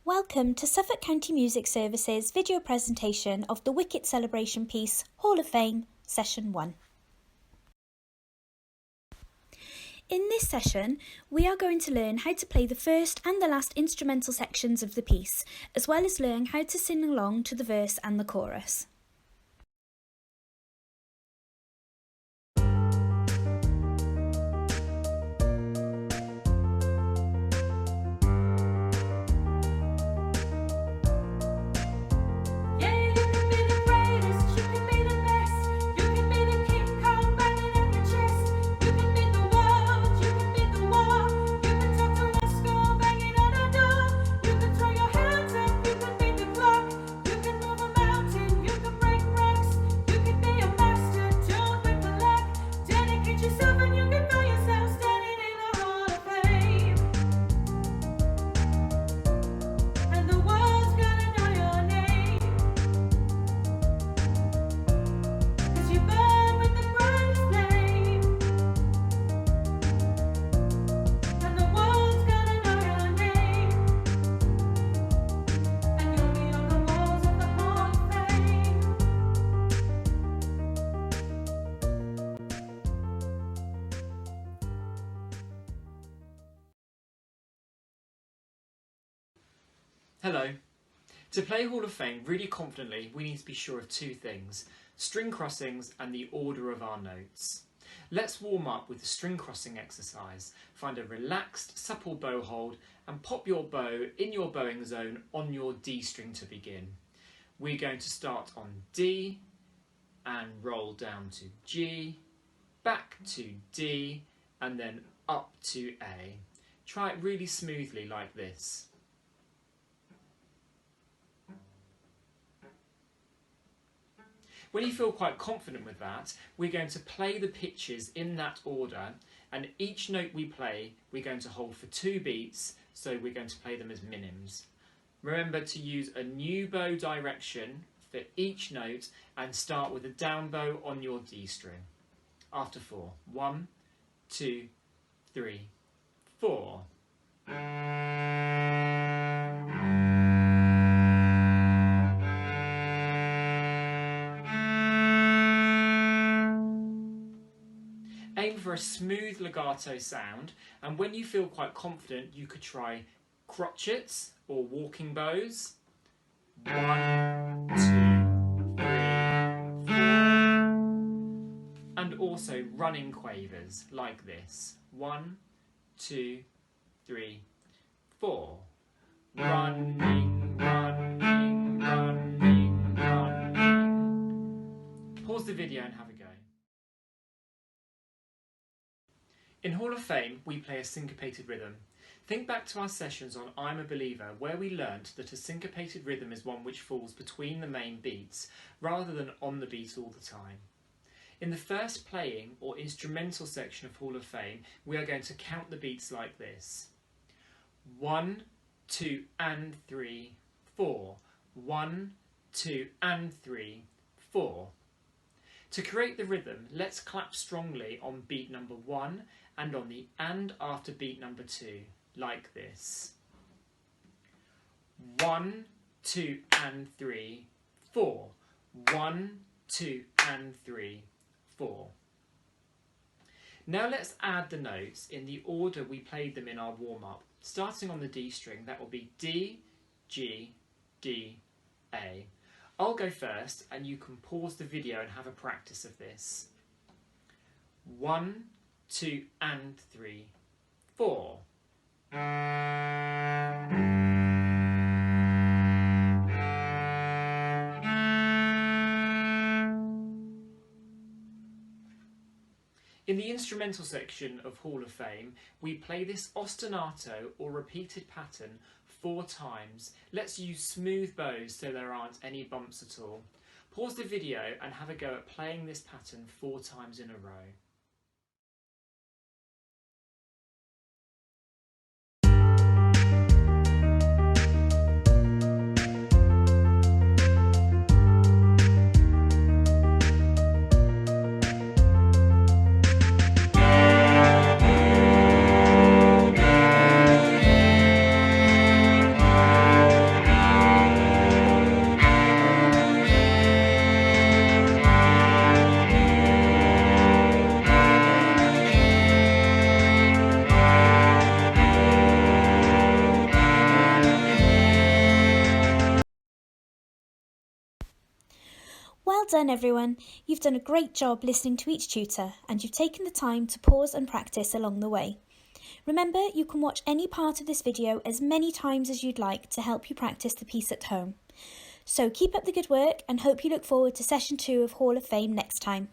Welcome to Suffolk County Music Service's video presentation of the WCET celebration piece Hall of Fame, Session 1. In this session, we are going to learn how to play the first and the last instrumental sections of the piece, as well as learn how to sing along to the verse and the chorus. Hello. To play Hall of Fame really confidently, we need to be sure of two things: string crossings and the order of our notes. Let's warm up with the string crossing exercise. Find a relaxed, supple bow hold and pop your bow in your bowing zone on your D string to begin. We're going to start on D and roll down to G, back to D and then up to A. Try it really smoothly like this. When you feel quite confident with that, we're going to play the pitches in that order, and each note we play, we're going to hold for 2 beats, so we're going to play them as minims. Remember to use a new bow direction for each note and start with a down bow on your D string. After 4. 1, 2, 3, 4. Aim for a smooth legato sound, and when you feel quite confident, you could try crotchets or walking bows. 1, 2, 3, 4. And also running quavers like this. 1, 2, 3, 4. Running, running, running, running. Pause the video and have a go. In Hall of Fame, we play a syncopated rhythm. Think back to our sessions on I'm a Believer, where we learnt that a syncopated rhythm is one which falls between the main beats, rather than on the beat all the time. In the first playing or instrumental section of Hall of Fame, we are going to count the beats like this. 1, 2 and 3, 4. 1, 2 and 3, 4. To create the rhythm, let's clap strongly on beat number 1 and on the and after beat number 2, like this. 1, 2 and 3, 4. 1, 2 and 3, 4. Now let's add the notes in the order we played them in our warm-up. Starting on the D string, that will be D, G, D, A. I'll go first and you can pause the video and have a practice of this. 1, 2 and 3, 4. In the instrumental section of Hall of Fame, we play this ostinato or repeated pattern 4 times. Let's use smooth bows so there aren't any bumps at all. Pause the video and have a go at playing this pattern 4 times in a row. done, everyone. You've done a great job listening to each tutor, and you've taken the time to pause and practice along the way. Remember, you can watch any part of this video as many times as you'd like to help you practice the piece at home. So keep up the good work and hope you look forward to session 2 of Hall of Fame next time.